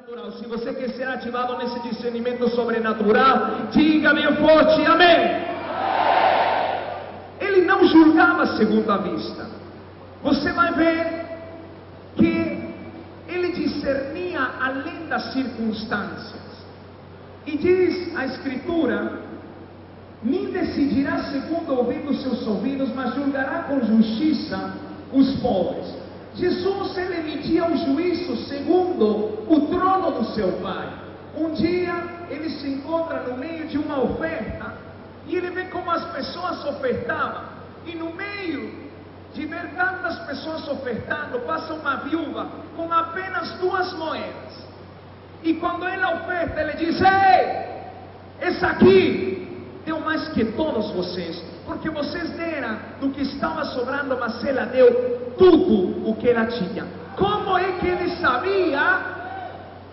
sobrenatural. Se você quer ser ativado nesse discernimento sobrenatural, diga bem forte, amém. Ele não julgava segundo a vista. Você vai ver que ele discernia além das circunstâncias. E diz a Escritura: nem decidirá segundo ouvir dos seus ouvidos, mas julgará com justiça os pobres. Jesus, ele emitia o juízo segundo o trono do seu Pai. Um dia ele se encontra no meio de uma oferta e ele vê como as pessoas ofertavam, e no meio de ver tantas pessoas ofertando, passa uma viúva com apenas 2 moedas, e quando ele oferta, ele diz: ei, essa aqui deu mais que todos vocês, porque vocês deram do que estava sobrando, mas ela deu tudo o que ela tinha. Como é que ele sabia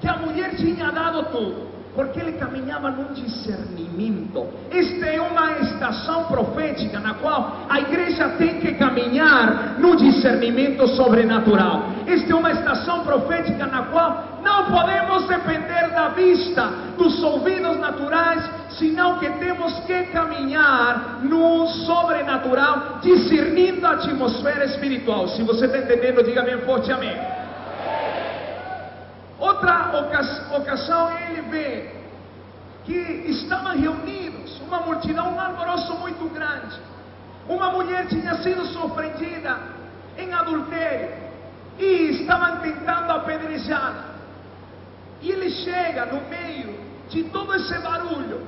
que a mulher tinha dado tudo? Porque ele caminhava num discernimento. Esta é uma estação profética na qual a igreja tem que caminhar no discernimento sobrenatural. Esta é uma estação profética na qual não podemos depender da vista, dos ouvidos naturais, senão que temos que caminhar no sobrenatural, discernindo a atmosfera espiritual. Se você está entendendo, diga bem forte amém. Outra ocasião, ele vê que estavam reunidos, uma multidão, um alvoroço muito grande. Uma mulher tinha sido surpreendida em adultério e estavam tentando apedrejá-la. E ele chega no meio de todo esse barulho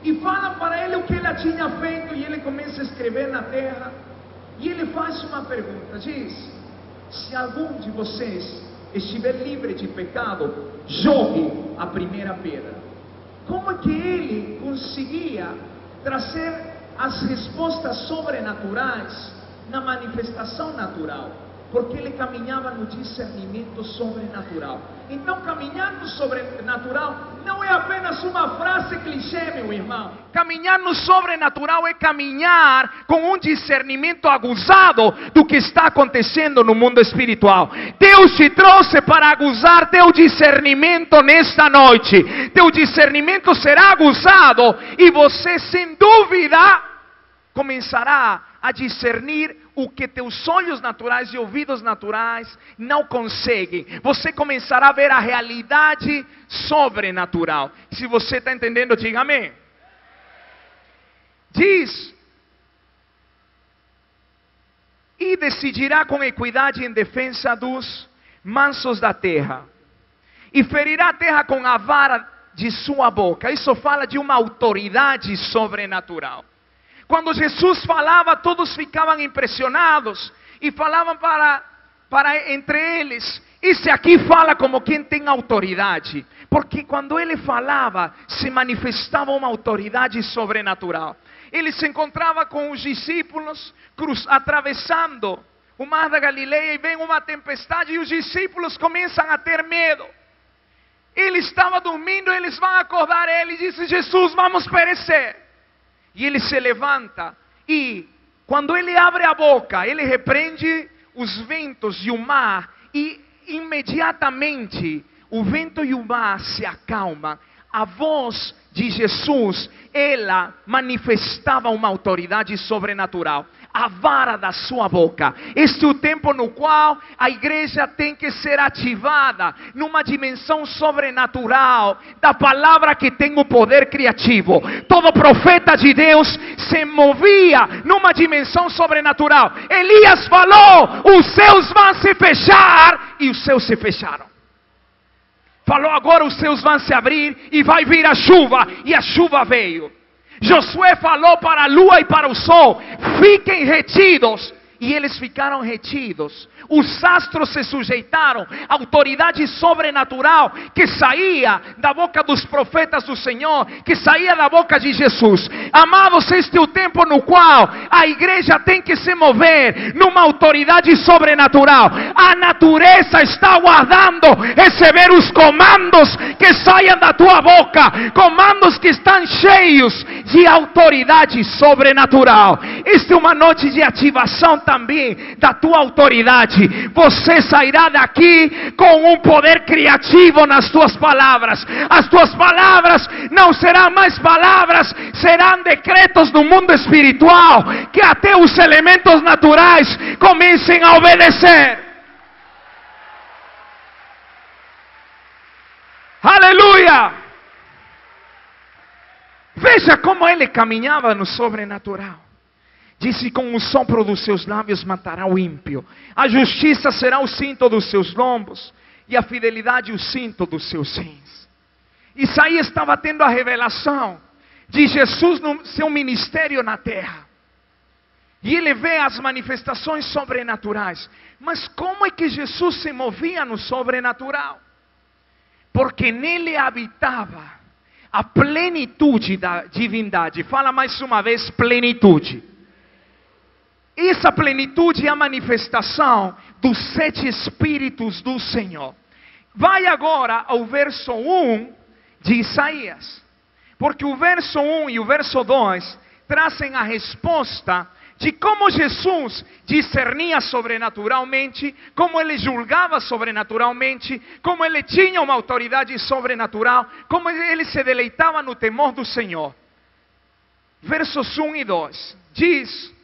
e fala para ele o que ela tinha feito, e ele começa a escrever na terra. E ele faz uma pergunta, diz: se algum de vocês estiver livre de pecado, jogue a primeira pedra. Como é que ele conseguia trazer as respostas sobrenaturais na manifestação natural? Porque ele caminhava no discernimento sobrenatural. Então, caminhar no sobrenatural não é apenas uma frase clichê, meu irmão. Caminhar no sobrenatural é caminhar com um discernimento aguzado do que está acontecendo no mundo espiritual. Deus te trouxe para aguzar teu discernimento nesta noite. Teu discernimento será aguzado e você, sem dúvida, começará a discernir o que teus olhos naturais e ouvidos naturais não conseguem. Você começará a ver a realidade sobrenatural. Se você está entendendo, diga amém. Diz: e decidirá com equidade em defesa dos mansos da terra, e ferirá a terra com a vara de sua boca. Isso fala de uma autoridade sobrenatural. Quando Jesus falava, todos ficavam impressionados e falavam para entre eles: esse aqui fala como quem tem autoridade. Porque quando ele falava, se manifestava uma autoridade sobrenatural. Ele se encontrava com os discípulos atravessando o mar da Galileia, e vem uma tempestade e os discípulos começam a ter medo. Ele estava dormindo, eles vão acordar ele e dizem: Jesus, vamos perecer. E ele se levanta, e quando ele abre a boca, ele repreende os ventos e o mar, e imediatamente o vento e o mar se acalmam. A voz de Jesus, ela manifestava uma autoridade sobrenatural. A vara da sua boca. Este é o tempo no qual a igreja tem que ser ativada numa dimensão sobrenatural da palavra que tem o poder criativo. Todo profeta de Deus se movia numa dimensão sobrenatural. Elias falou: os céus vão se fechar, e os céus se fecharam. Falou: agora os céus vão se abrir e vai vir a chuva, e a chuva veio. Josué falou para a lua e para o sol: fiquem retidos, e eles ficaram retidos. Os astros se sujeitaram à autoridade sobrenatural que saía da boca dos profetas do Senhor, que saía da boca de Jesus. Amados, este é o tempo no qual a igreja tem que se mover numa autoridade sobrenatural. A natureza está aguardando receber os comandos que saiam da tua boca, comandos que estão cheios de autoridade sobrenatural. Esta é uma noite de ativação também da tua autoridade. Você sairá daqui com um poder criativo nas tuas palavras. As tuas palavras não serão mais palavras, serão decretos do mundo espiritual, que até os elementos naturais comecem a obedecer. Aleluia! Veja como ele caminhava no sobrenatural. Disse: com o sopro dos seus lábios matará o ímpio. A justiça será o cinto dos seus lombos, e a fidelidade o cinto dos seus rins. Isaías estava tendo a revelação de Jesus no seu ministério na terra. E ele vê as manifestações sobrenaturais. Mas como é que Jesus se movia no sobrenatural? Porque nele habitava a plenitude da divindade. Fala mais uma vez: plenitude. Essa plenitude é a manifestação dos 7 Espíritos do Senhor. Vai agora ao verso 1 de Isaías. Porque o verso 1 e o verso 2 trazem a resposta de como Jesus discernia sobrenaturalmente, como ele julgava sobrenaturalmente, como ele tinha uma autoridade sobrenatural, como ele se deleitava no temor do Senhor. Versos 1 e 2 diz: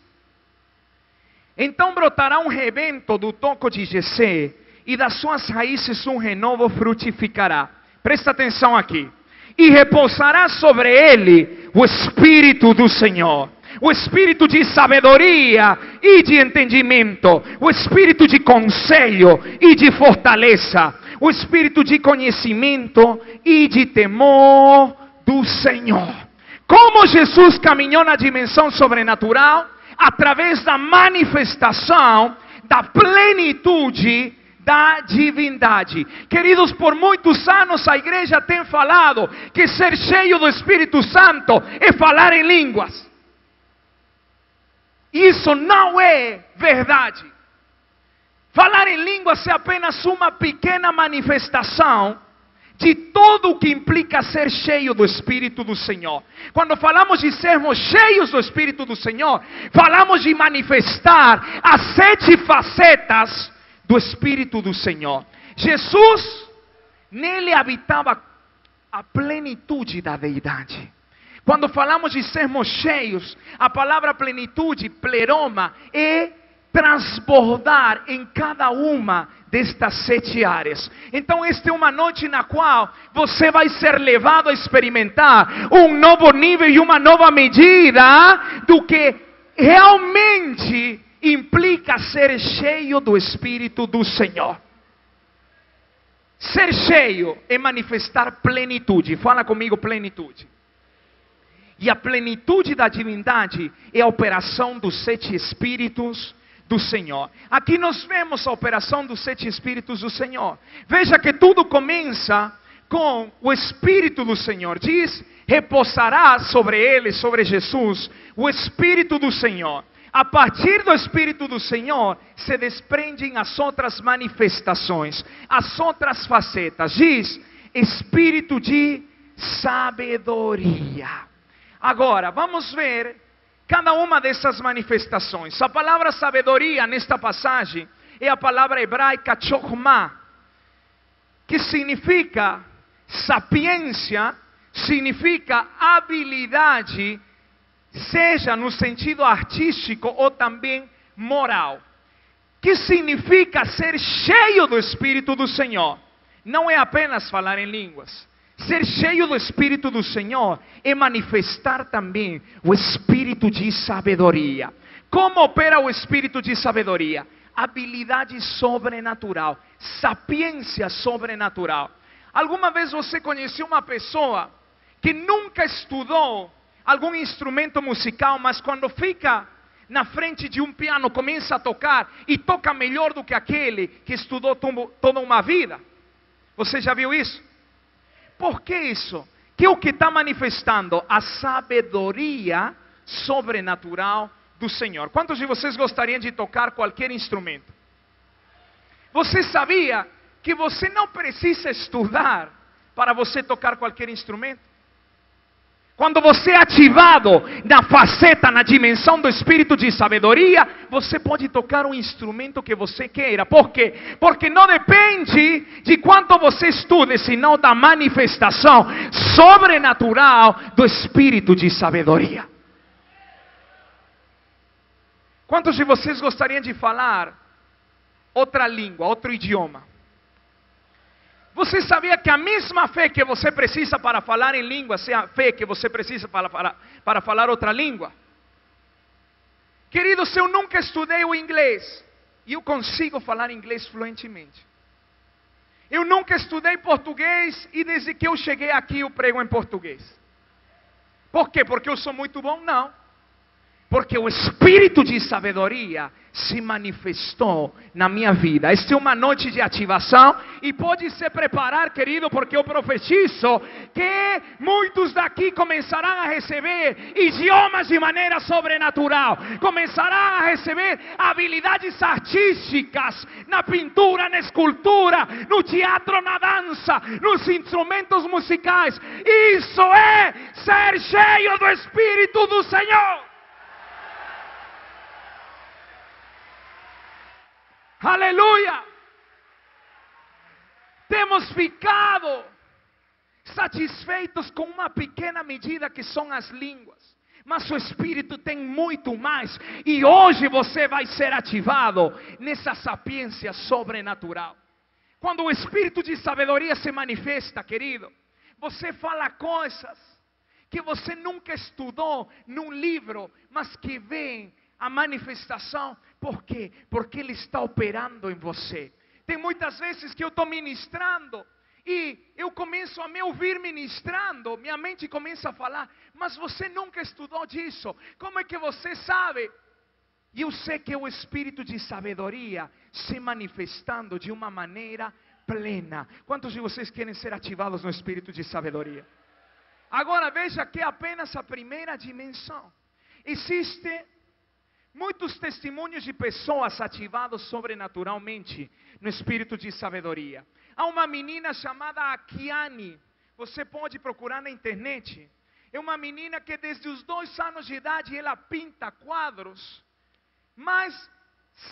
então brotará um rebento do toco de Jessé, e das suas raízes um renovo frutificará. Presta atenção aqui. E repousará sobre ele o Espírito do Senhor, o Espírito de sabedoria e de entendimento, o Espírito de conselho e de fortaleza, o Espírito de conhecimento e de temor do Senhor. Como Jesus caminhou na dimensão sobrenatural? Através da manifestação da plenitude da divindade. Queridos, por muitos anos a igreja tem falado que ser cheio do Espírito Santo é falar em línguas. Isso não é verdade. Falar em línguas é apenas uma pequena manifestação de tudo o que implica ser cheio do Espírito do Senhor. Quando falamos de sermos cheios do Espírito do Senhor, falamos de manifestar as 7 facetas do Espírito do Senhor. Jesus, nele habitava a plenitude da deidade. Quando falamos de sermos cheios, a palavra plenitude, pleroma, é transbordar em cada uma destas 7 áreas. Então esta é uma noite na qual você vai ser levado a experimentar um novo nível e uma nova medida do que realmente implica ser cheio do Espírito do Senhor. Ser cheio é manifestar plenitude. Fala comigo: plenitude. E a plenitude da divindade é a operação dos 7 Espíritos do Senhor. Aqui nós vemos a operação dos 7 Espíritos do Senhor. Veja que tudo começa com o Espírito do Senhor. Diz: repousará sobre ele, sobre Jesus, o Espírito do Senhor. A partir do Espírito do Senhor se desprendem as outras manifestações, as outras facetas. Diz: Espírito de sabedoria. Agora, vamos ver cada uma dessas manifestações. A palavra sabedoria nesta passagem é a palavra hebraica chokhmah, que significa sapiência, significa habilidade, seja no sentido artístico ou também moral. Que significa ser cheio do Espírito do Senhor? Não é apenas falar em línguas. Ser cheio do Espírito do Senhor é manifestar também o Espírito de sabedoria. Como opera o Espírito de sabedoria? Habilidade sobrenatural, sapiência sobrenatural. Alguma vez você conheceu uma pessoa que nunca estudou algum instrumento musical, mas quando fica na frente de um piano começa a tocar e toca melhor do que aquele que estudou toda uma vida? Você já viu isso? Por que isso? Que é o que está manifestando? A sabedoria sobrenatural do Senhor. Quantos de vocês gostariam de tocar qualquer instrumento? Você sabia que você não precisa estudar para você tocar qualquer instrumento? Quando você é ativado na faceta, na dimensão do espírito de sabedoria, você pode tocar um instrumento que você queira. Por quê? Porque não depende de quanto você estude, senão da manifestação sobrenatural do espírito de sabedoria. Quantos de vocês gostariam de falar outra língua, outro idioma? Você sabia que a mesma fé que você precisa para falar em língua, é a fé que você precisa para falar outra língua? Querido, se eu nunca estudei o inglês, e eu consigo falar inglês fluentemente. Eu nunca estudei português, e desde que eu cheguei aqui eu prego em português. Por quê? Porque eu sou muito bom? Não. Porque o espírito de sabedoria se manifestou na minha vida. Esta é uma noite de ativação e pode se preparar, querido, porque eu profetizo que muitos daqui começarão a receber idiomas de maneira sobrenatural. Começarão a receber habilidades artísticas na pintura, na escultura, no teatro, na dança, nos instrumentos musicais. Isso é ser cheio do Espírito do Senhor. Aleluia! Temos ficado satisfeitos com uma pequena medida que são as línguas, mas o Espírito tem muito mais, e hoje você vai ser ativado nessa sapiência sobrenatural. Quando o Espírito de sabedoria se manifesta, querido, você fala coisas que você nunca estudou num livro, mas que vem a manifestação. Por quê? Porque Ele está operando em você. Tem muitas vezes que eu estou ministrando e eu começo a me ouvir ministrando, minha mente começa a falar, mas você nunca estudou disso. Como é que você sabe? E eu sei que é o espírito de sabedoria se manifestando de uma maneira plena. Quantos de vocês querem ser ativados no espírito de sabedoria? Agora veja que é apenas a primeira dimensão. Existe muitos testemunhos de pessoas ativadas sobrenaturalmente no espírito de sabedoria. Há uma menina chamada Akiane. Você pode procurar na internet. É uma menina que desde os 2 anos de idade ela pinta quadros. Mas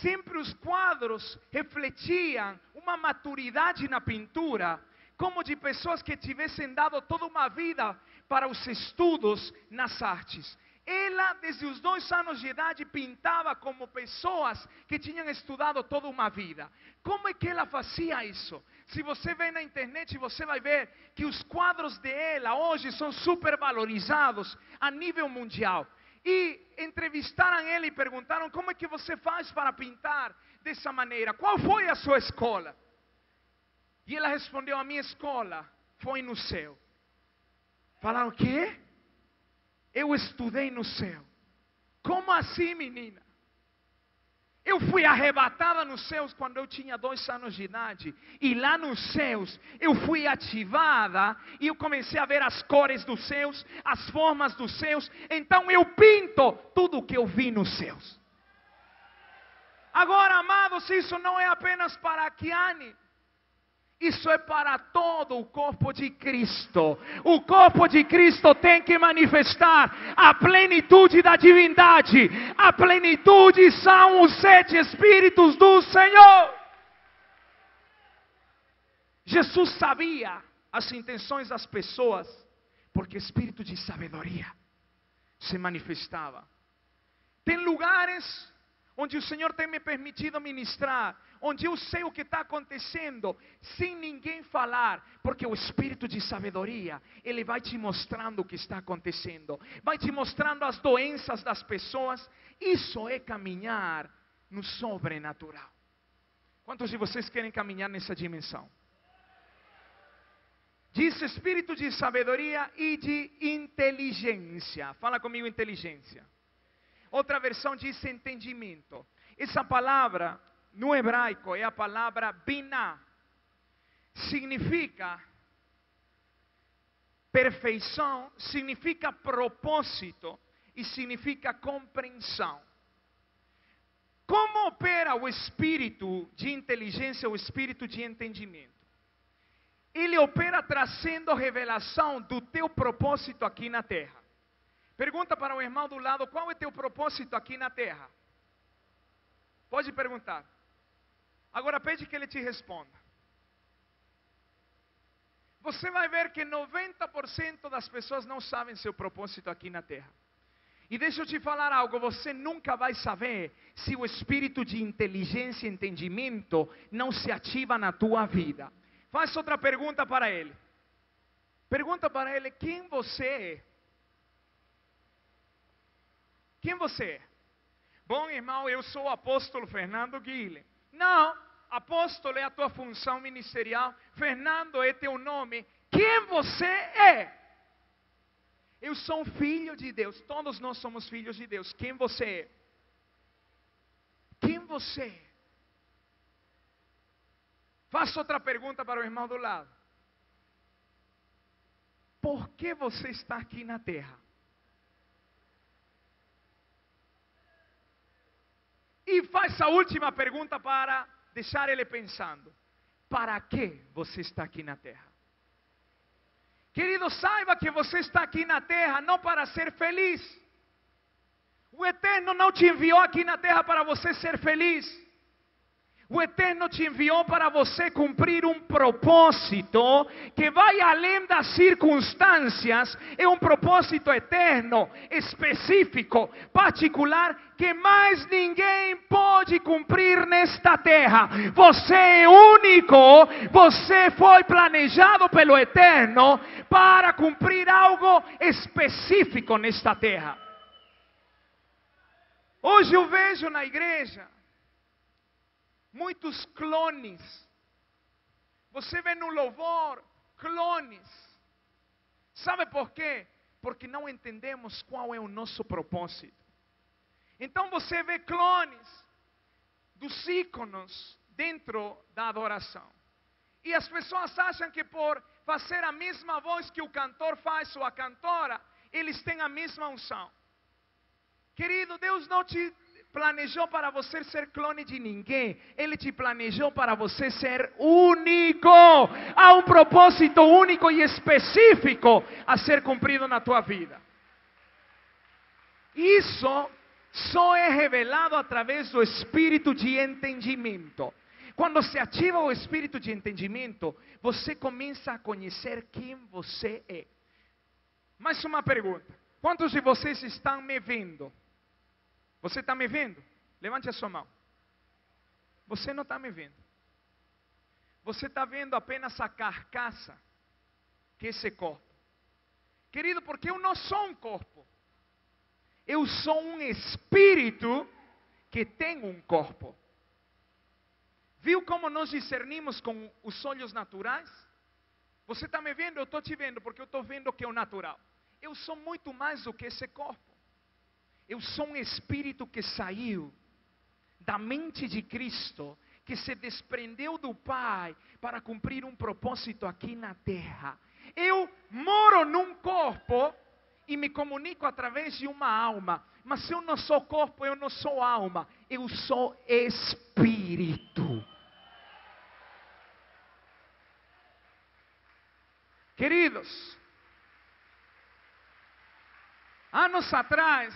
sempre os quadros refletiam uma maturidade na pintura, como de pessoas que tivessem dado toda uma vida para os estudos nas artes. Ela, desde os 2 anos de idade, pintava como pessoas que tinham estudado toda uma vida. Como é que ela fazia isso? Se você vê na internet, você vai ver que os quadros dela hoje são super valorizados a nível mundial. E entrevistaram ela e perguntaram: como é que você faz para pintar dessa maneira? Qual foi a sua escola? E ela respondeu: a minha escola foi no céu. Falaram: o quê? Eu estudei no céu. Como assim, menina? Eu fui arrebatada nos céus quando eu tinha 2 anos de idade. E lá nos céus eu fui ativada. E eu comecei a ver as cores dos céus, as formas dos céus. Então eu pinto tudo o que eu vi nos céus. Agora, amados, isso não é apenas para Kiane. Isso é para todo o corpo de Cristo. O corpo de Cristo tem que manifestar a plenitude da divindade. A plenitude são os 7 Espíritos do Senhor. Jesus sabia as intenções das pessoas, porque o espírito de sabedoria se manifestava. Tem lugares onde o Senhor tem me permitido ministrar, onde eu sei o que está acontecendo, sem ninguém falar, porque o espírito de sabedoria, ele vai te mostrando o que está acontecendo, vai te mostrando as doenças das pessoas. Isso é caminhar no sobrenatural. Quantos de vocês querem caminhar nessa dimensão? Diz espírito de sabedoria e de inteligência. Fala comigo, inteligência. Outra versão diz entendimento. Essa palavra no hebraico é a palavra biná. Significa perfeição, significa propósito e significa compreensão. Como opera o espírito de inteligência, o espírito de entendimento? Ele Ele opera trazendo revelação do teu propósito aqui na terra. Pergunta para o irmão do lado, qual é teu propósito aqui na terra? Pode perguntar. Agora pede que ele te responda. Você vai ver que 90% das pessoas não sabem seu propósito aqui na terra. E deixa eu te falar algo, você nunca vai saber se o espírito de inteligência e entendimento não se ativa na tua vida. Faz outra pergunta para ele. Pergunta para ele quem você é. Quem você é? Bom, irmão, eu sou o apóstolo Fernando Guilherme. Não, apóstolo é a tua função ministerial. Fernando é teu nome. Quem você é? Eu sou um filho de Deus. Todos nós somos filhos de Deus. Quem você é? Quem você é? Faça outra pergunta para o irmão do lado. Por que você está aqui na terra? E faz a última pergunta para deixar ele pensando. Para que você está aqui na terra? Querido, saiba que você está aqui na terra não para ser feliz. O Eterno não te enviou aqui na terra para você ser feliz. O Eterno te enviou para você cumprir um propósito que vai além das circunstâncias. É um propósito eterno, específico, particular, que mais ninguém pode cumprir nesta terra. Você é único, você foi planejado pelo Eterno para cumprir algo específico nesta terra. Hoje eu vejo na igreja muitos clones. Você vê no louvor clones. Sabe por quê? Porque não entendemos qual é o nosso propósito. Então você vê clones dos íconos dentro da adoração. E as pessoas acham que por fazer a mesma voz que o cantor faz ou a cantora, eles têm a mesma unção. Querido, Deus não te planejou para você ser clone de ninguém. Ele te planejou para você ser único. Há um propósito único e específico a ser cumprido na tua vida. Isso só é revelado através do espírito de entendimento. Quando se ativa o espírito de entendimento, você começa a conhecer quem você é. Mais uma pergunta. Quantos de vocês estão me vendo? Você está me vendo? Levante a sua mão. Você não está me vendo. Você está vendo apenas a carcaça, que é esse corpo. Querido, porque eu não sou um corpo. Eu sou um espírito que tem um corpo. Viu como nós discernimos com os olhos naturais? Você está me vendo? Eu estou te vendo, porque eu estou vendo o que é o natural. Eu sou muito mais do que esse corpo. Eu sou um espírito que saiu da mente de Cristo, que se desprendeu do Pai para cumprir um propósito aqui na terra. Eu moro num corpo e me comunico através de uma alma. Mas eu não sou corpo, eu não sou alma. Eu sou espírito. Queridos, anos atrás,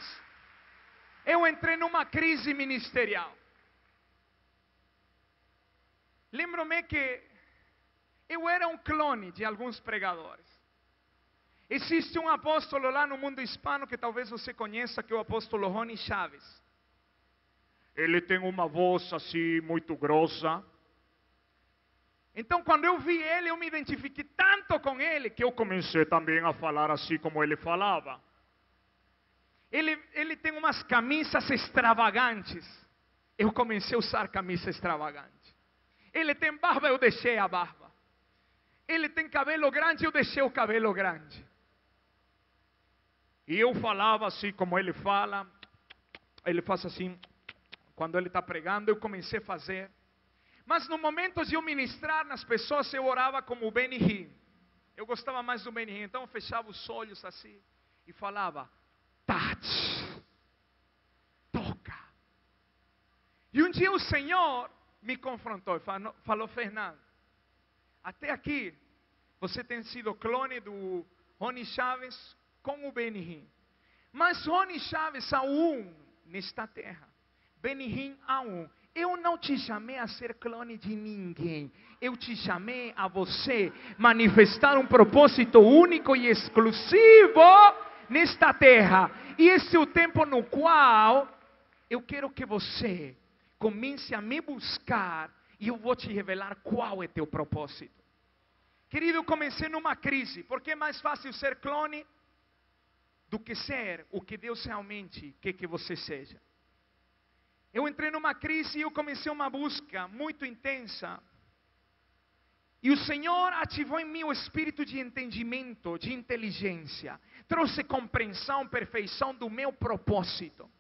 eu entrei numa crise ministerial. Lembro-me que eu era um clone de alguns pregadores. Existe um apóstolo lá no mundo hispano que talvez você conheça, que é o apóstolo Ronnie Chaves. Ele tem uma voz assim muito grossa. Então, quando eu vi ele, eu me identifiquei tanto com ele que eu comecei também a falar assim como ele falava. Ele tem umas camisas extravagantes. Eu comecei a usar camisa extravagante. Ele tem barba, eu deixei a barba. Ele tem cabelo grande, eu deixei o cabelo grande. E eu falava assim como ele fala. Ele faz assim. Quando ele está pregando, eu comecei a fazer. Mas no momento de eu ministrar nas pessoas, eu orava como o Benny Hinn. Eu gostava mais do Benny Hinn. Então eu fechava os olhos assim e falava: touch, toca. E um dia o Senhor me confrontou e falou: Fernando, até aqui Você tem sido clone do Rony Chaves com o Benny Hinn. Mas Rony Chaves há um nesta terra. Benny Hinn há um. Eu não te chamei a ser clone de ninguém. Eu te chamei a você manifestar um propósito único e exclusivo nesta terra. E esse é o tempo no qual eu quero que você comece a me buscar e eu vou te revelar qual é teu propósito. Querido, eu comecei numa crise, porque é mais fácil ser clone do que ser o que Deus realmente quer que você seja. Eu entrei numa crise e eu comecei uma busca muito intensa. E o Senhor ativou em mim o espírito de entendimento, de inteligência. Trouxe compreensão, perfeição do meu propósito.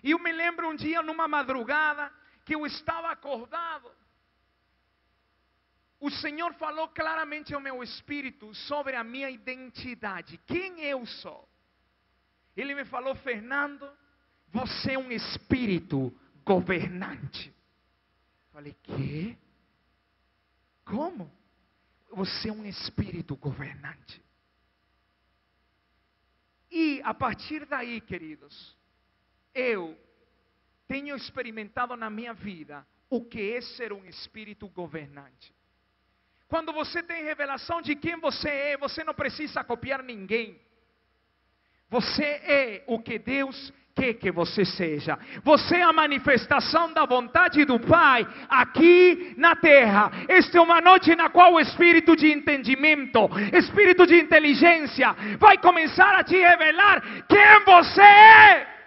E eu me lembro um dia, numa madrugada, que eu estava acordado. O Senhor falou claramente ao meu espírito sobre a minha identidade. Quem eu sou? Ele me falou: Fernando, você é um espírito governante. Falei: quê? Como? Você é um espírito governante. E a partir daí, queridos, eu tenho experimentado na minha vida o que é ser um espírito governante. Quando você tem revelação de quem você é, você não precisa copiar ninguém. Você é o que Deus quer que você seja. Você é a manifestação da vontade do Pai aqui na terra. Esta é uma noite na qual o espírito de entendimento, espírito de inteligência vai começar a te revelar quem você é.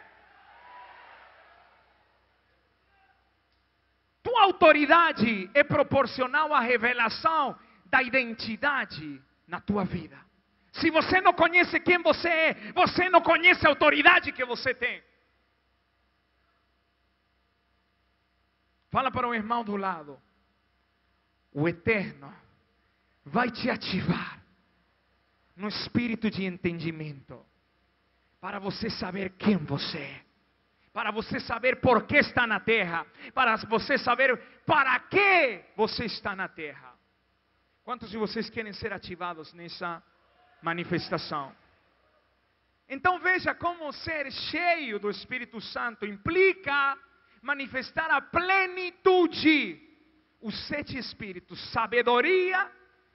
Tua autoridade é proporcional à revelação da identidade na tua vida. Se você não conhece quem você é, você não conhece a autoridade que você tem. Fala para o irmão do lado: o Eterno vai te ativar no espírito de entendimento, para você saber quem você é, para você saber por que está na terra, para você saber para que você está na terra. Quantos de vocês querem ser ativados nessa manifestação? Então veja como ser cheio do Espírito Santo implica manifestar a plenitude, os 7 espíritos: sabedoria,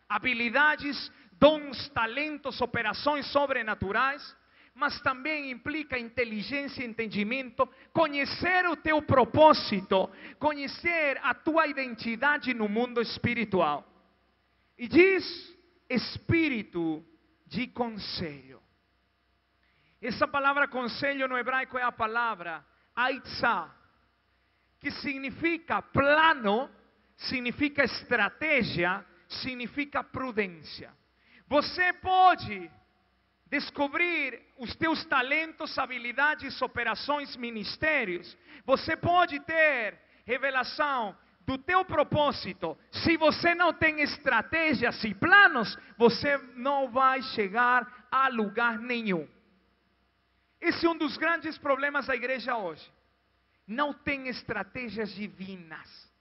habilidades, dons, talentos, operações sobrenaturais. Mas também implica inteligência e entendimento, conhecer o teu propósito, conhecer a tua identidade no mundo espiritual. E diz espírito de conselho. Essa palavra conselho no hebraico é a palavra aitzá, que significa plano, significa estratégia, significa prudência. Você pode descobrir os teus talentos, habilidades, operações, ministérios. Você pode ter revelação do teu propósito. Se você não tem estratégias e planos, você não vai chegar a lugar nenhum. Esse é um dos grandes problemas da igreja hoje. Não tem estratégias divinas.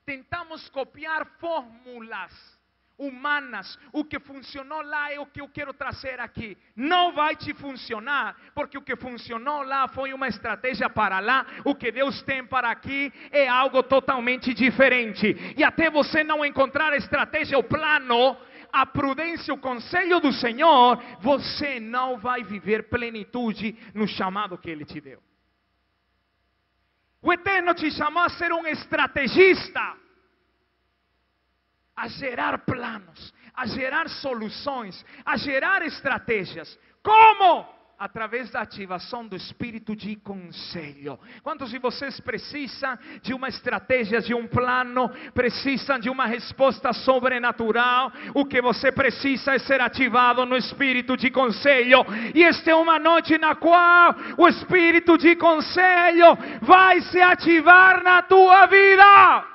Tentamos copiar fórmulas humanas. O que funcionou lá é o que eu quero trazer aqui. Não vai te funcionar, porque o que funcionou lá foi uma estratégia para lá. O que Deus tem para aqui é algo totalmente diferente. E até você não encontrar a estratégia, o plano, a prudência, o conselho do Senhor, você não vai viver plenitude no chamado que Ele te deu. O Eterno te chamou a ser um estrategista, a gerar planos, a gerar soluções, a gerar estratégias. Como? Através da ativação do espírito de conselho. Quantos de vocês precisam de uma estratégia, de um plano, precisam de uma resposta sobrenatural? O que você precisa é ser ativado no espírito de conselho. E esta é uma noite na qual o espírito de conselho vai se ativar na tua vida.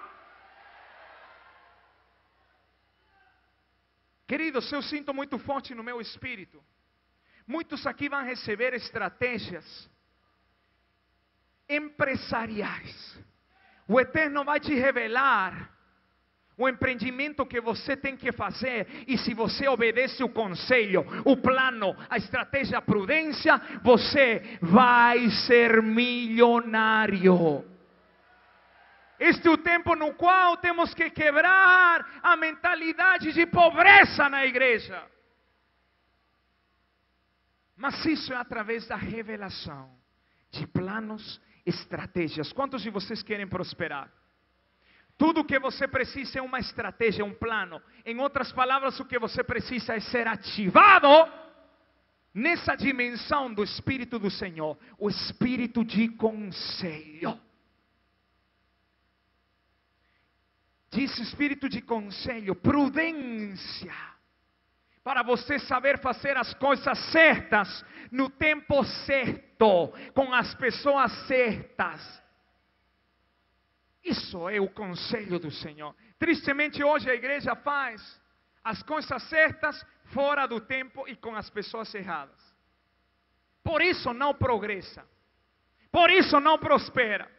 Queridos, eu sinto muito forte no meu espírito. Muitos aqui vão receber estratégias empresariais. O Eterno vai te revelar o empreendimento que você tem que fazer, e se você obedece o conselho, o plano, a estratégia, a prudência, você vai ser milionário. Este é o tempo no qual temos que quebrar a mentalidade de pobreza na igreja. Mas isso é através da revelação de planos, estratégias. Quantos de vocês querem prosperar? Tudo o que você precisa é uma estratégia, um plano. Em outras palavras, o que você precisa é ser ativado nessa dimensão do Espírito do Senhor, o Espírito de conselho. Diz Espírito de conselho, prudência, para você saber fazer as coisas certas, no tempo certo, com as pessoas certas. Isso é o conselho do Senhor. Tristemente hoje a igreja faz as coisas certas fora do tempo e com as pessoas erradas. Por isso não progressa. Por isso não prospera.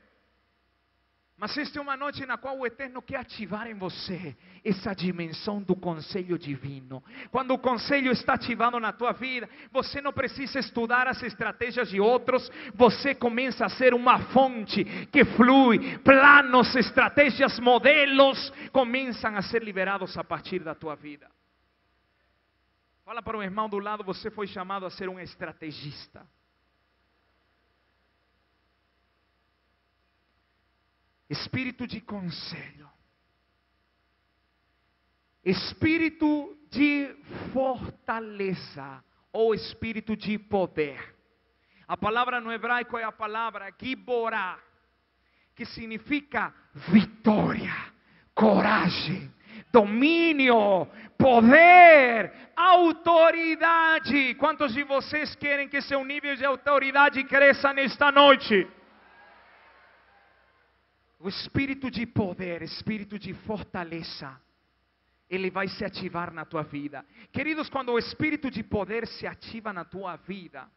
Mas esta é uma noite na qual o Eterno quer ativar em você essa dimensão do conselho divino. Quando o conselho está ativado na tua vida, você não precisa estudar as estratégias de outros. Você começa a ser uma fonte que flui. Planos, estratégias, modelos começam a ser liberados a partir da tua vida. Fala para o irmão do lado, você foi chamado a ser um estrategista. Espírito de conselho, espírito de fortaleza ou espírito de poder. A palavra no hebraico é a palavra giborá, que significa vitória, coragem, domínio, poder, autoridade. Quantos de vocês querem que seu nível de autoridade cresça nesta noite? O espírito de poder, espírito de fortaleza, ele vai se ativar na tua vida. Queridos, quando o espírito de poder se ativa na tua vida,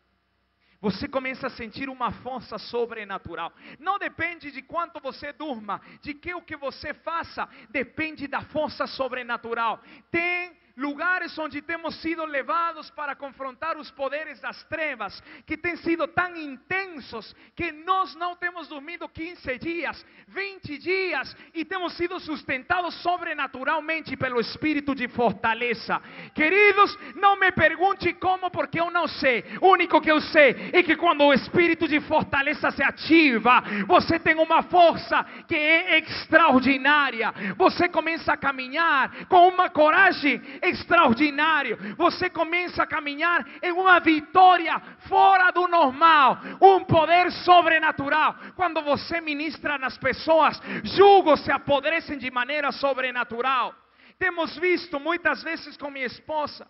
você começa a sentir uma força sobrenatural. Não depende de quanto você durma, de que o que você faça, depende da força sobrenatural. Tem lugares onde temos sido levados para confrontar os poderes das trevas, que têm sido tão intensos, que nós não temos dormido 15 dias, 20 dias, e temos sido sustentados sobrenaturalmente pelo espírito de fortaleza. Queridos, não me pergunte como, porque eu não sei. O único que eu sei é que quando o espírito de fortaleza se ativa, você tem uma força que é extraordinária. Você começa a caminhar com uma coragem extraordinário. Você começa a caminhar em uma vitória fora do normal, um poder sobrenatural. Quando você ministra nas pessoas, julgos se apodrecem de maneira sobrenatural. Temos visto muitas vezes com minha esposa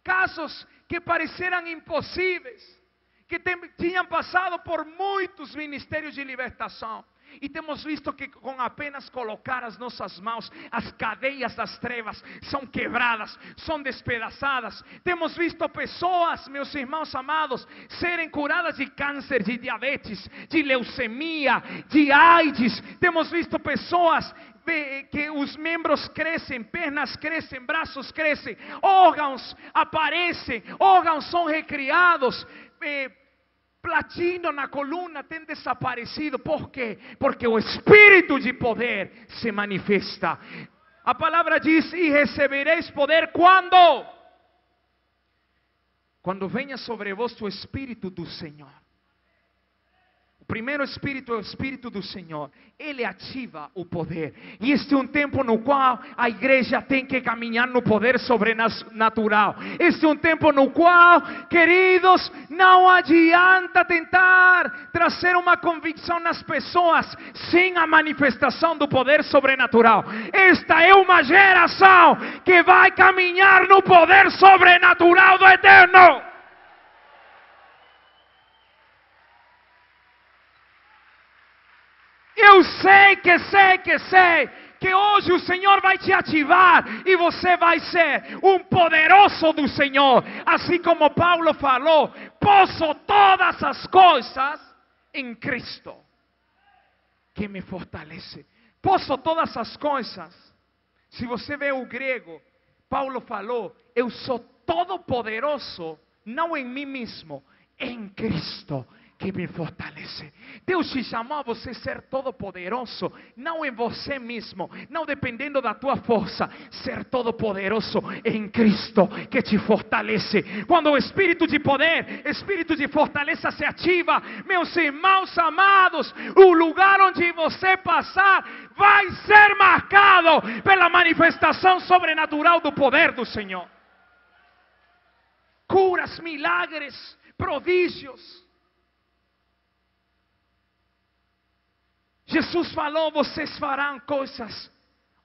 casos que pareceram impossíveis, que tinham passado por muitos ministérios de libertação. E temos visto que com apenas colocar as nossas mãos, as cadeias das trevas são quebradas, são despedaçadas. Temos visto pessoas, meus irmãos amados, serem curadas de câncer, de diabetes, de leucemia, de AIDS. Temos visto pessoas que os membros crescem, pernas crescem, braços crescem, órgãos aparecem, órgãos são recriados, platino na coluna tem desaparecido. Por quê? Porque o espírito de poder se manifesta. A palavra diz: e recebereis poder quando? Quando venha sobre vós o espírito do Senhor. O primeiro espírito é o espírito do Senhor. Ele ativa o poder. E este é um tempo no qual a igreja tem que caminhar no poder sobrenatural. Este é um tempo no qual, queridos, não adianta tentar trazer uma convicção nas pessoas sem a manifestação do poder sobrenatural. Esta é uma geração que vai caminhar no poder sobrenatural do Eterno. Eu sei que hoje o Senhor vai te ativar e você vai ser um poderoso do Senhor. Assim como Paulo falou: posso todas as coisas em Cristo que me fortalece. Posso todas as coisas. Se você vê o grego, Paulo falou: eu sou todo poderoso, não em mim mesmo, em Cristo que me fortalece. Deus te chamou a você ser todo poderoso, não em você mesmo, não dependendo da tua força, ser todo poderoso em Cristo que te fortalece. Quando o espírito de poder, espírito de fortaleza se ativa, meus irmãos amados, o lugar onde você passar vai ser marcado pela manifestação sobrenatural do poder do Senhor. Curas, milagres, prodígios. Jesus falou: vocês farão coisas,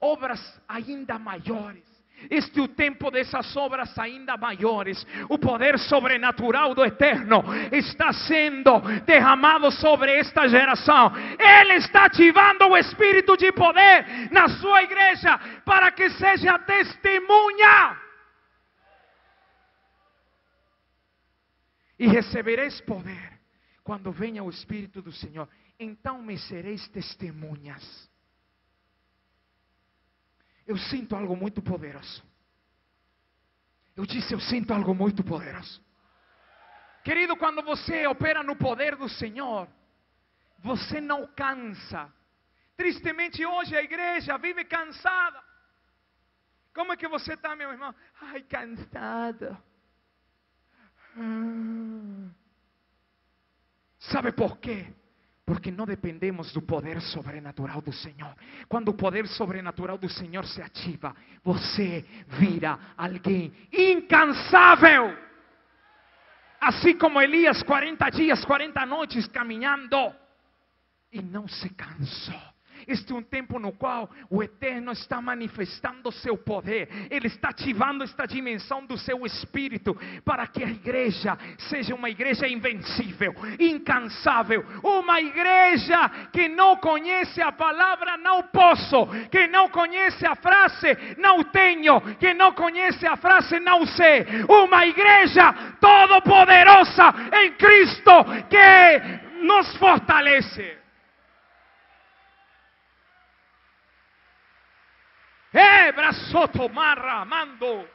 obras ainda maiores. Este é o tempo dessas obras ainda maiores. O poder sobrenatural do Eterno está sendo derramado sobre esta geração. Ele está ativando o espírito de poder na sua igreja para que seja testemunha. E recebereis poder quando venha o Espírito do Senhor. Então me sereis testemunhas. Eu sinto algo muito poderoso. Eu disse, eu sinto algo muito poderoso. Querido, quando você opera no poder do Senhor, você não cansa. Tristemente hoje a igreja vive cansada. Como é que você está, meu irmão? Ai, cansado. ¿Sabe por quê? Porque não dependemos do poder sobrenatural do Senhor. Quando o poder sobrenatural do Senhor se ativa, você vira alguém incansável. Assim como Elias, 40 dias, 40 noites caminhando e não se cansou. Este é um tempo no qual o Eterno está manifestando seu poder. Ele está ativando esta dimensão do seu espírito para que a igreja seja uma igreja invencível, incansável. Uma igreja que não conhece a palavra não posso, que não conhece a frase não tenho, que não conhece a frase não sei. Uma igreja todo poderosa em Cristo que nos fortalece. Mando.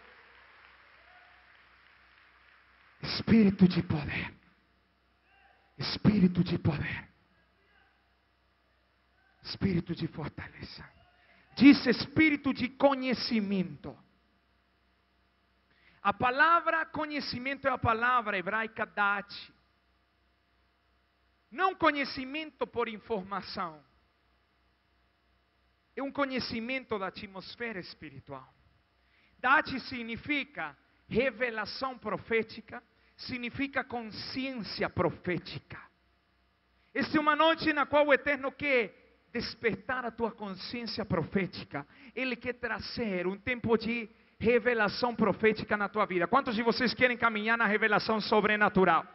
Espírito de poder. Espírito de poder. Espírito de fortaleza. Diz espírito de conhecimento. A palavra conhecimento é a palavra hebraica dati. Não conhecimento por informação. É um conhecimento da atmosfera espiritual. Dati significa revelação profética, significa consciência profética. Esta é uma noite na qual o Eterno quer despertar a tua consciência profética. Ele quer trazer um tempo de revelação profética na tua vida. Quantos de vocês querem caminhar na revelação sobrenatural?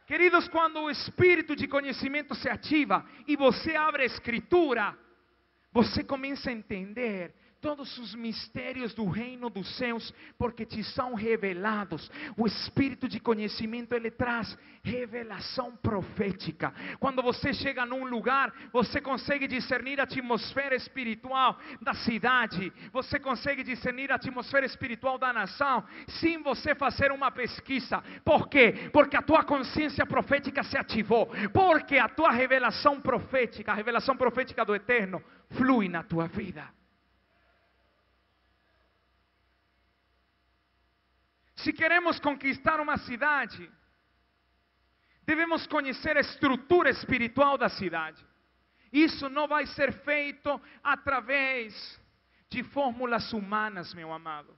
Queridos, quando o espírito de conhecimento se ativa e você abre a escritura, você começa a entender todos os mistérios do reino dos céus, porque te são revelados. O espírito de conhecimento, ele traz revelação profética. Quando você chega num lugar, você consegue discernir a atmosfera espiritual da cidade. Você consegue discernir a atmosfera espiritual da nação, sem você fazer uma pesquisa. Por quê? Porque a tua consciência profética se ativou. Porque a tua revelação profética, a revelação profética do Eterno, flui na tua vida. Se queremos conquistar uma cidade, devemos conhecer a estrutura espiritual da cidade. Isso não vai ser feito através de fórmulas humanas, meu amado.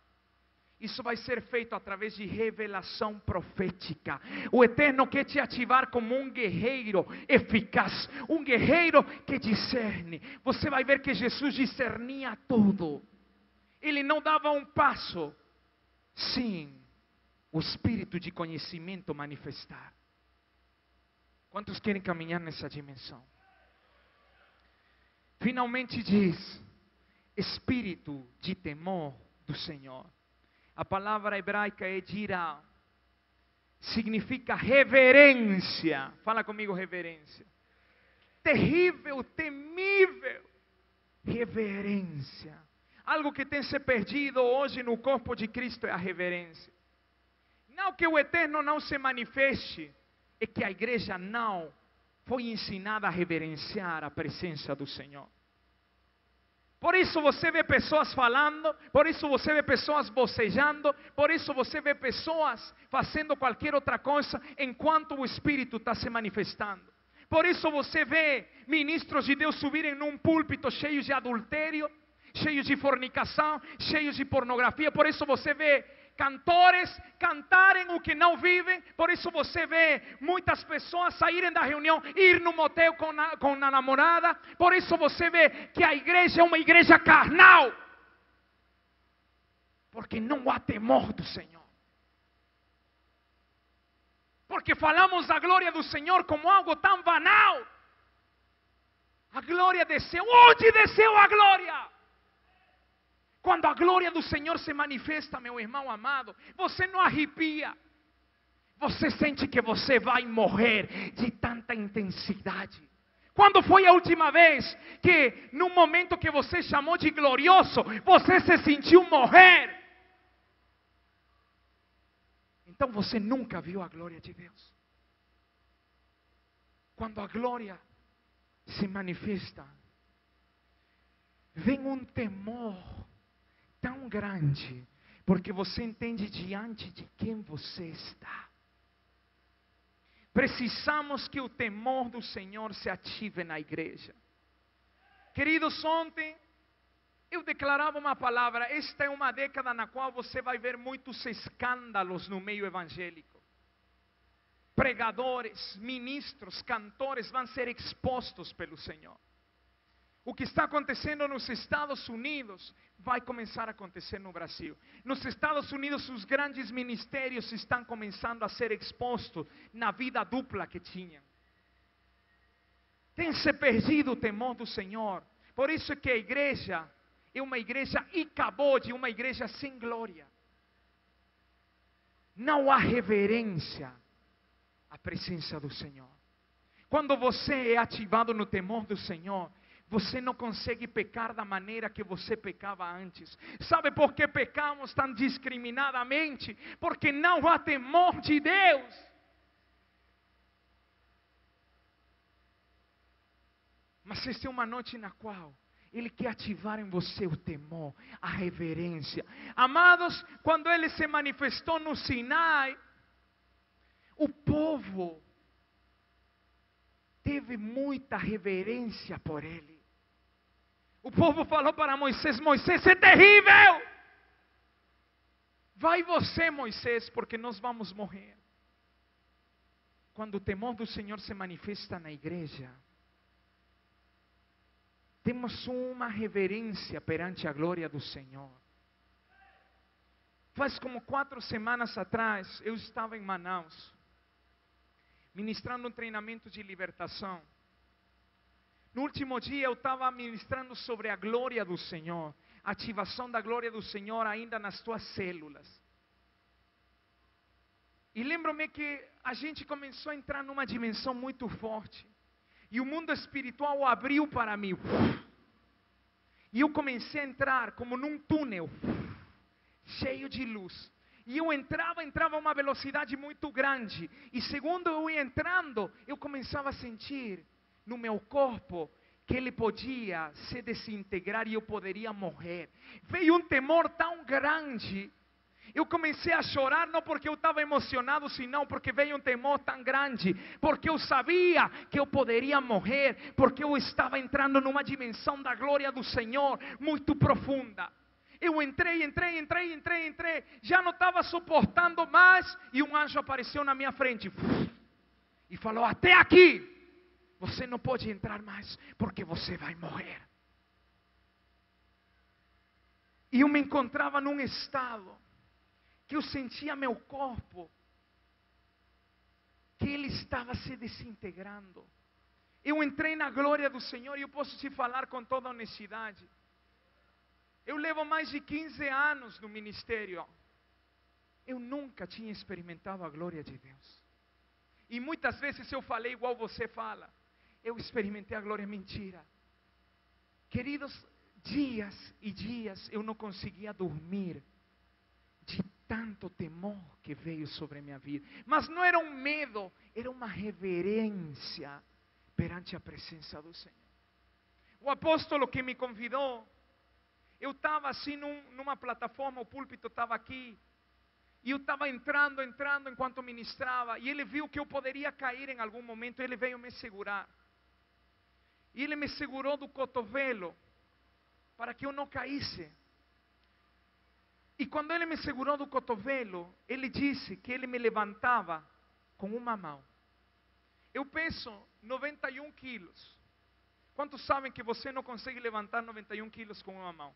Isso vai ser feito através de revelação profética. O Eterno quer te ativar como um guerreiro eficaz, um guerreiro que discerne. Você vai ver que Jesus discernia tudo. Ele não dava um passo sem o espírito de conhecimento manifestar. Quantos querem caminhar nessa dimensão? Finalmente diz, espírito de temor do Senhor. A palavra hebraica é dirá. Significa reverência. Fala comigo, reverência. Terrível, temível. Reverência. Algo que tem se perdido hoje no corpo de Cristo é a reverência. Não que o eterno não se manifeste, é que a igreja não foi ensinada a reverenciar a presença do Senhor. Por isso você vê pessoas falando, por isso você vê pessoas bocejando, por isso você vê pessoas fazendo qualquer outra coisa enquanto o Espírito está se manifestando. Por isso você vê ministros de Deus subirem num púlpito cheios de adultério, cheios de fornicação, cheios de pornografia. Por isso você vê cantores cantarem o que não vivem. Por isso você vê muitas pessoas saírem da reunião, ir no motel com a namorada. Por isso você vê que a igreja é uma igreja carnal, porque não há temor do Senhor. Porque falamos da glória do Senhor como algo tão banal. A glória desceu. Onde desceu a glória? Quando a glória do Senhor se manifesta, meu irmão amado, você não arrepia. Você sente que você vai morrer de tanta intensidade. Quando foi a última vez que, no momento que você chamou de glorioso, você se sentiu morrer? Então você nunca viu a glória de Deus. Quando a glória se manifesta, vem um temor tão grande, porque você entende diante de quem você está. Precisamos que o temor do Senhor se ative na igreja. Queridos, ontem eu declarava uma palavra. Esta é uma década na qual você vai ver muitos escândalos no meio evangélico. Pregadores, ministros, cantores vão ser expostos pelo Senhor. O que está acontecendo nos Estados Unidos vai começar a acontecer no Brasil. Nos Estados Unidos, os grandes ministérios estão começando a ser expostos na vida dupla que tinham. Tem se perdido o temor do Senhor. Por isso que a igreja é uma igreja icabode, uma igreja sem glória. Não há reverência à presença do Senhor. Quando você é ativado no temor do Senhor, você não consegue pecar da maneira que você pecava antes. Sabe por que pecamos tão discriminadamente? Porque não há temor de Deus. Mas esta é uma noite na qual Ele quer ativar em você o temor, a reverência. Amados, quando Ele se manifestou no Sinai, o povo teve muita reverência por Ele. O povo falou para Moisés: Moisés, é terrível. Vai você, Moisés, porque nós vamos morrer. Quando o temor do Senhor se manifesta na igreja, temos uma reverência perante a glória do Senhor. Faz como 4 semanas atrás, eu estava em Manaus, ministrando um treinamento de libertação. No último dia eu estava ministrando sobre a glória do Senhor, a ativação da glória do Senhor ainda nas tuas células. E lembro-me que a gente começou a entrar numa dimensão muito forte. E o mundo espiritual abriu para mim. E eu comecei a entrar como num túnel, cheio de luz. E eu entrava a uma velocidade muito grande. E segundo eu ia entrando, eu começava a sentir no meu corpo que ele podia se desintegrar e eu poderia morrer. Veio um temor tão grande. Eu comecei a chorar, não porque eu estava emocionado, senão porque veio um temor tão grande. Porque eu sabia que eu poderia morrer. Porque eu estava entrando numa dimensão da glória do Senhor muito profunda. Eu entrei. Já não estava suportando mais. E um anjo apareceu na minha frente. E falou: até aqui. Você não pode entrar mais, porque você vai morrer. E eu me encontrava num estado que eu sentia meu corpo, que ele estava se desintegrando. Eu entrei na glória do Senhor e eu posso te falar com toda honestidade. Eu levo mais de 15 anos no ministério. Eu nunca tinha experimentado a glória de Deus. E muitas vezes eu falei igual você fala. Eu experimentei a glória, mentira. Queridos, Dias e dias eu não conseguia dormir, de tanto temor que veio sobre a minha vida. Mas não era um medo, era uma reverência perante a presença do Senhor. O apóstolo que me convidou, eu estava assim numa plataforma, o púlpito estava aqui, e eu estava entrando enquanto ministrava, e ele viu que eu poderia cair em algum momento, ele veio me segurar. E ele me segurou do cotovelo, para que eu não caísse. E quando ele me segurou do cotovelo, ele disse que ele me levantava com uma mão. Eu peso 91 quilos. Quantos sabem que você não consegue levantar 91 quilos com uma mão?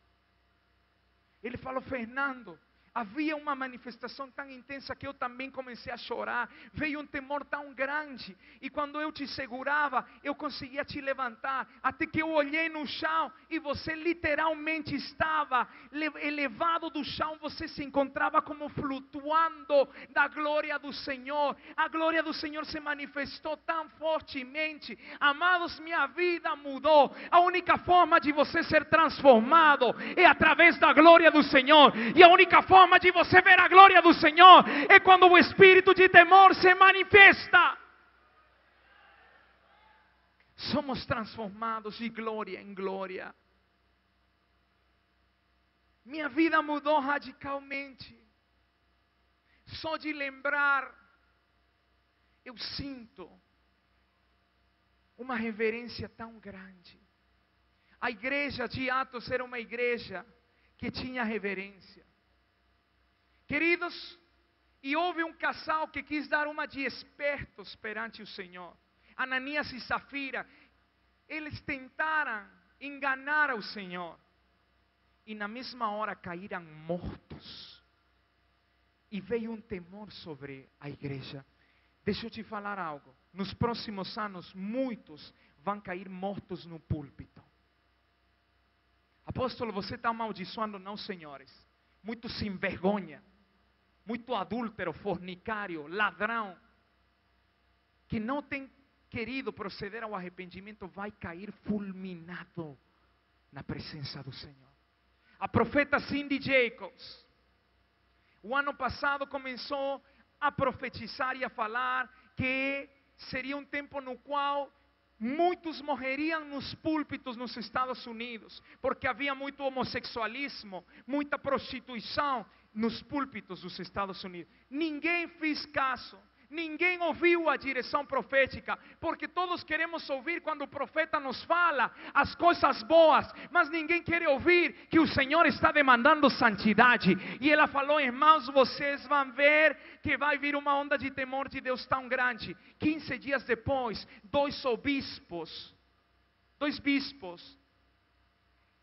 Ele falou: Fernando, havia uma manifestação tão intensa que eu também comecei a chorar. Veio um temor tão grande. E quando eu te segurava, eu conseguia te levantar. Até que eu olhei no chão e você literalmente estava elevado do chão. Você se encontrava como flutuando da glória do Senhor. A glória do Senhor se manifestou tão fortemente. Amados, minha vida mudou. A única forma de você ser transformado é através da glória do Senhor. E a única forma de você ver a glória do Senhor é quando o espírito de temor se manifesta. Somos transformados de glória em glória. Minha vida mudou radicalmente. Só de lembrar, eu sinto uma reverência tão grande. A igreja de Atos era uma igreja que tinha reverência. Queridos, e houve um casal que quis dar uma de espertos perante o Senhor. Ananias e Safira, eles tentaram enganar o Senhor. E na mesma hora caíram mortos. E veio um temor sobre a igreja. Deixa eu te falar algo. Nos próximos anos, muitos vão cair mortos no púlpito. Apóstolo, você está amaldiçoando? Não, senhores. Muito sem vergonha. Muito adúltero, fornicário, ladrão, que não tem querido proceder ao arrependimento, vai cair fulminado na presença do Senhor. A profeta Cindy Jacobs, o ano passado começou a profetizar e a falar que seria um tempo no qual muitos morreriam nos púlpitos nos Estados Unidos, porque havia muito homossexualismo, muita prostituição nos púlpitos dos Estados Unidos. Ninguém fez caso, ninguém ouviu a direção profética, porque todos queremos ouvir quando o profeta nos fala as coisas boas, mas ninguém quer ouvir que o Senhor está demandando santidade. E ela falou: irmãos, vocês vão ver que vai vir uma onda de temor de Deus tão grande. 15 dias depois, dois bispos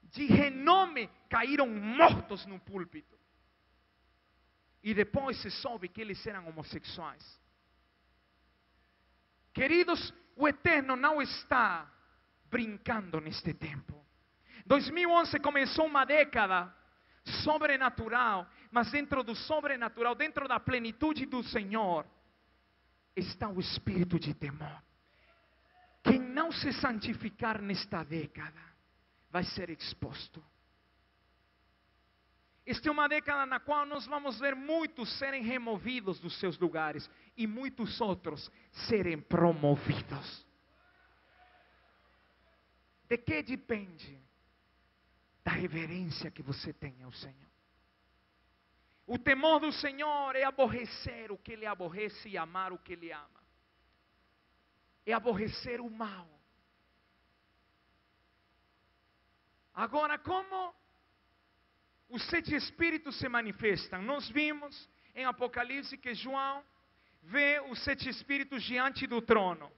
de renome caíram mortos no púlpito. E depois se soube que eles eram homossexuais. Queridos, o Eterno não está brincando neste tempo. 2011 começou uma década sobrenatural, mas dentro do sobrenatural, dentro da plenitude do Senhor, está o espírito de temor. Quem não se santificar nesta década vai ser exposto. Esta é uma década na qual nós vamos ver muitos serem removidos dos seus lugares e muitos outros serem promovidos. De que depende? Da reverência que você tem ao Senhor. O temor do Senhor é aborrecer o que Ele aborrece e amar o que Ele ama. É aborrecer o mal. Agora, como os 7 espíritos se manifestam? Nós vimos em Apocalipse que João vê os 7 espíritos diante do trono.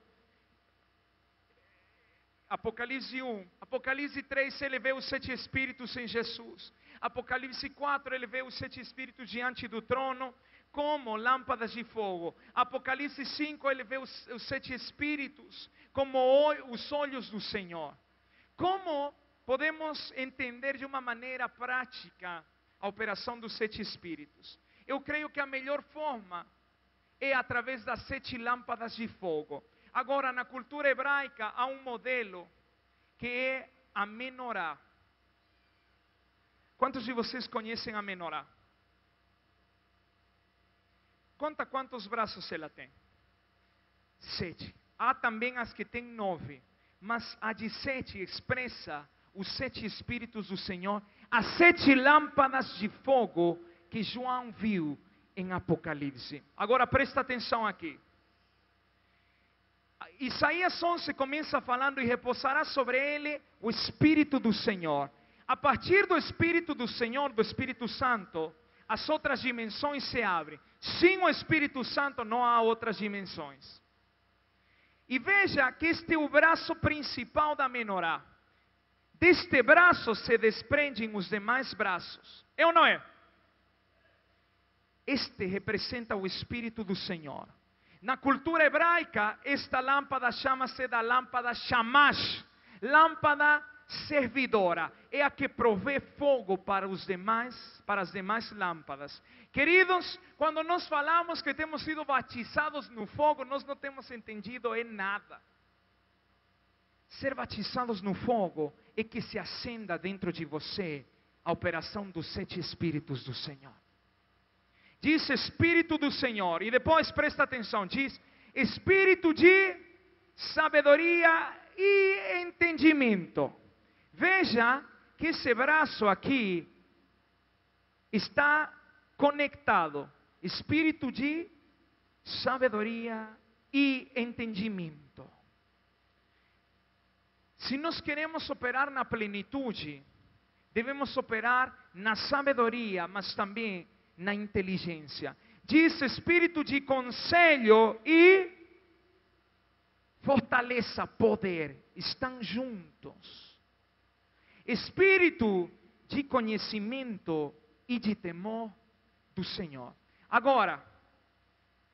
Apocalipse 1. Apocalipse 3, ele vê os 7 espíritos em Jesus. Apocalipse 4, ele vê os 7 espíritos diante do trono como lâmpadas de fogo. Apocalipse 5, ele vê os 7 espíritos como os olhos do Senhor. Como podemos entender de uma maneira prática a operação dos 7 espíritos? Eu creio que a melhor forma é através das 7 lâmpadas de fogo. Agora, na cultura hebraica há um modelo que é a menorá. Quantos de vocês conhecem a menorá? Conta quantos braços ela tem. 7. Há também as que têm 9. Mas a de 7 expressa os 7 Espíritos do Senhor. As 7 lâmpadas de fogo que João viu em Apocalipse. Agora presta atenção aqui. Isaías 11 começa falando: e repousará sobre ele o Espírito do Senhor. A partir do Espírito do Senhor, do Espírito Santo, as outras dimensões se abrem. Sem o Espírito Santo não há outras dimensões. E veja que este é o braço principal da menorá. Deste braço se desprendem os demais braços. É ou não é? Este representa o Espírito do Senhor. Na cultura hebraica, esta lâmpada chama-se da lâmpada Shamash, lâmpada servidora. É a que provê fogo para as demais lâmpadas. Queridos, quando nós falamos que temos sido batizados no fogo, nós não temos entendido em nada. Ser batizados no fogo é que se acenda dentro de você a operação dos 7 Espíritos do Senhor. Diz Espírito do Senhor, e depois presta atenção, diz Espírito de sabedoria e entendimento. Veja que esse braço aqui está conectado. Espírito de sabedoria e entendimento. Se nós queremos operar na plenitude, devemos operar na sabedoria, mas também na inteligência. Diz espírito de conselho e fortaleza, poder, estão juntos. Espírito de conhecimento e de temor do Senhor. Agora,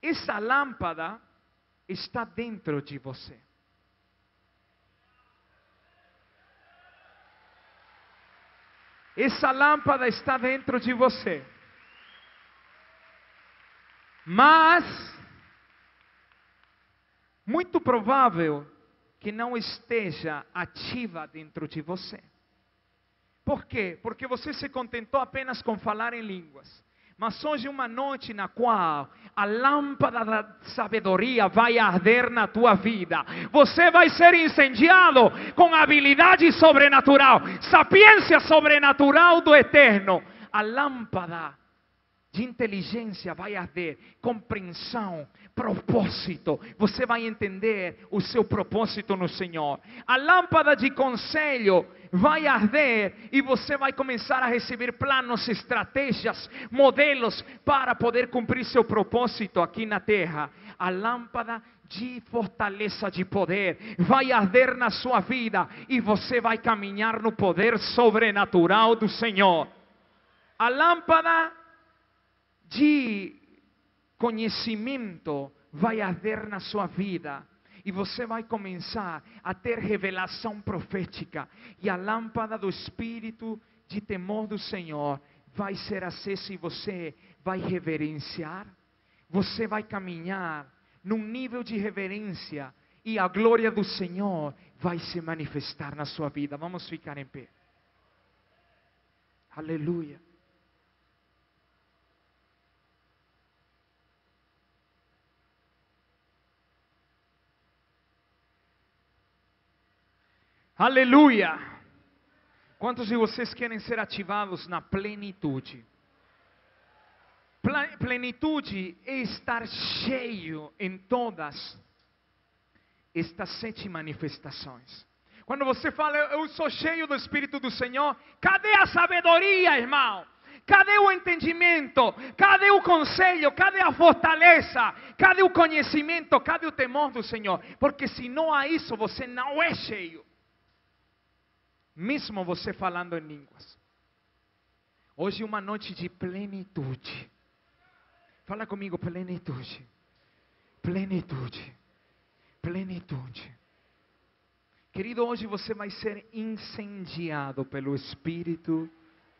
essa lâmpada está dentro de você. Essa lâmpada está dentro de você. Mas, muito provável que não esteja ativa dentro de você. Por quê? Porque você se contentou apenas com falar em línguas. Mas hoje é uma noite na qual a lâmpada da sabedoria vai arder na tua vida. Você vai ser incendiado com habilidade sobrenatural, sapiência sobrenatural do Eterno. A lâmpada de inteligência vai arder, compreensão, propósito. Você vai entender o seu propósito no Senhor. A lâmpada de conselho vai arder e você vai começar a receber planos, estratégias, modelos para poder cumprir seu propósito aqui na terra. A lâmpada de fortaleza, de poder, vai arder na sua vida e você vai caminhar no poder sobrenatural do Senhor. A lâmpada de conhecimento vai arder na sua vida e você vai começar a ter revelação profética, e a lâmpada do Espírito de temor do Senhor vai ser acesa e você vai reverenciar, você vai caminhar num nível de reverência e a glória do Senhor vai se manifestar na sua vida. Vamos ficar em pé. Aleluia. Aleluia! Quantos de vocês querem ser ativados na plenitude? Plenitude é estar cheio em todas estas 7 manifestações. Quando você fala, eu sou cheio do Espírito do Senhor, cadê a sabedoria, irmão? Cadê o entendimento? Cadê o conselho? Cadê a fortaleza? Cadê o conhecimento? Cadê o temor do Senhor? Porque se não há isso, você não é cheio. Mesmo você falando em línguas. Hoje é uma noite de plenitude. Fala comigo, plenitude. Plenitude. Plenitude. Querido, hoje você vai ser incendiado pelo Espírito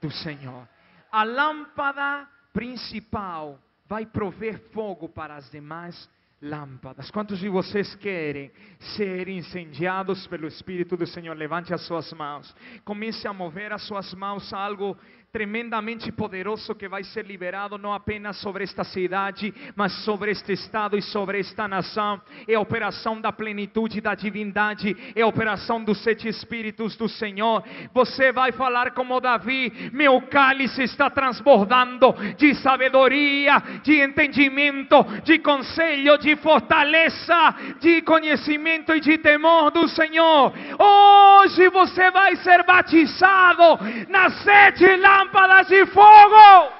do Senhor. A lâmpada principal vai prover fogo para as demais lâmpadas. Quantos de vocês querem ser incendiados pelo Espírito do Senhor? Levante as suas mãos. Comece a mover as suas mãos a algo tremendamente poderoso que vai ser liberado não apenas sobre esta cidade, mas sobre este estado e sobre esta nação. É a operação da plenitude da divindade, é a operação dos 7 Espíritos do Senhor. Você vai falar como Davi: meu cálice está transbordando de sabedoria, de entendimento, de conselho, de fortaleza, de conhecimento e de temor do Senhor. Hoje você vai ser batizado nas 7 lâmpadas de fogo.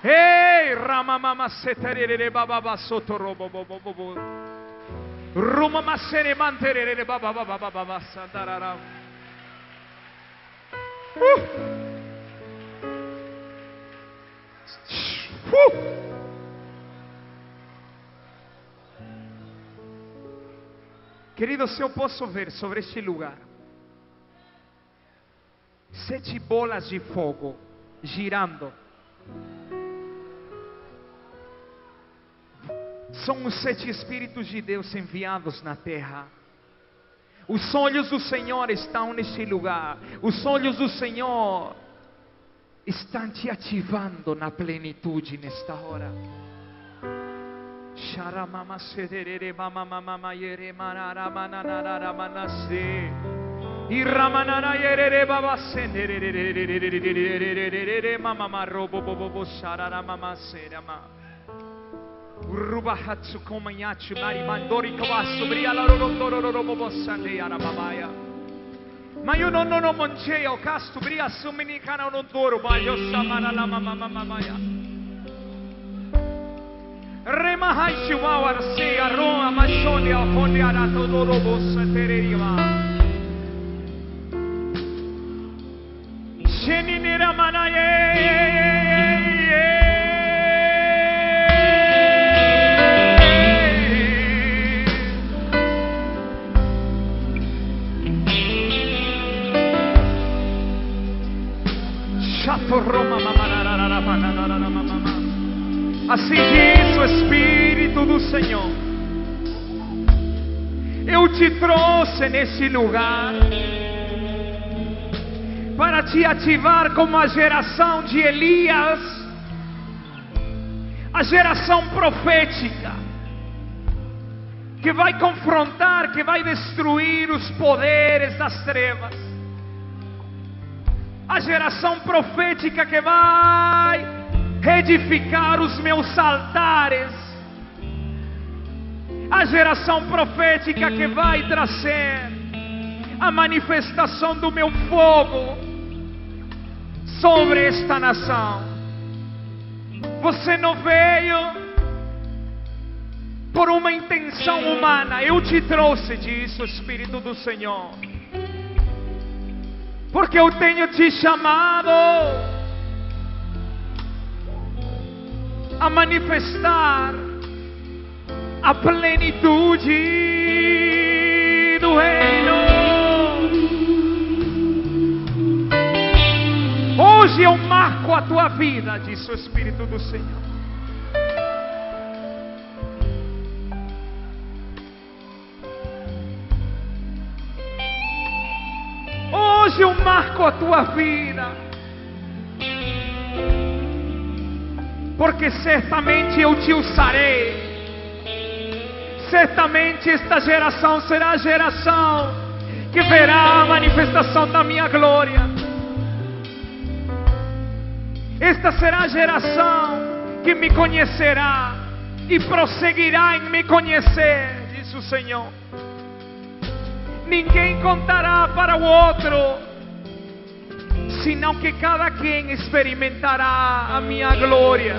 Ei, ramamama seterere bababa sotorobo bobo. Rumama sere manterere bababa bababa sandarara. Querido, se eu posso ver sobre este lugar 7 bolas de fogo girando, são os 7 Espíritos de Deus enviados na terra. Os olhos do Senhor estão neste lugar. Os olhos do Senhor estão te ativando na plenitude nesta hora. Rubahatsu komanyachu mari mandori kawasu briala rorondoro sande arababaya. Mayo no moncheo kastu bria sumini kana rondoro bayo samana la mamaya. Remahai chihuahua se arroa machone a fonde arato dorobo satereriva. Sheninira manaye. Assim diz o Espírito do Senhor: eu te trouxe nesse lugar para te ativar como a geração de Elias, a geração profética que vai confrontar, que vai destruir os poderes das trevas, a geração profética que vai reedificar os meus altares, a geração profética que vai trazer a manifestação do meu fogo sobre esta nação. Você não veio por uma intenção humana. Eu te trouxe, diz o Espírito do Senhor, porque eu tenho te chamado a manifestar a plenitude do reino. Hoje eu marco a tua vida, diz o Espírito do Senhor. Hoje eu marco a tua vida, porque certamente eu te usarei. Certamente esta geração será a geração que verá a manifestação da minha glória. Esta será a geração que me conhecerá e prosseguirá em me conhecer, diz o Senhor. Ninguém contará para o outro, senão que cada quem experimentará a minha glória.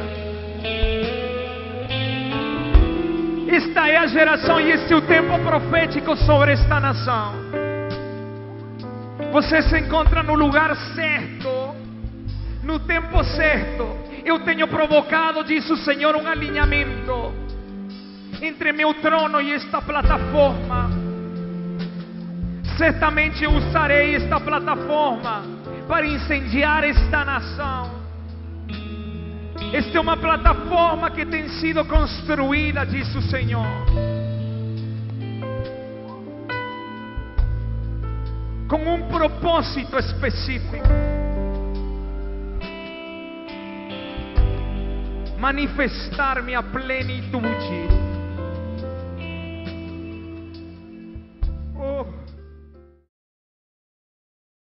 Esta é a geração e este é o tempo profético sobre esta nação. Você se encontra no lugar certo, no tempo certo. Eu tenho provocado, diz o Senhor, um alinhamento entre meu trono e esta plataforma. Certamente eu usarei esta plataforma para incendiar esta nação. Esta é uma plataforma que tem sido construída, diz o Senhor, com um propósito específico. manifestar minha plenitude.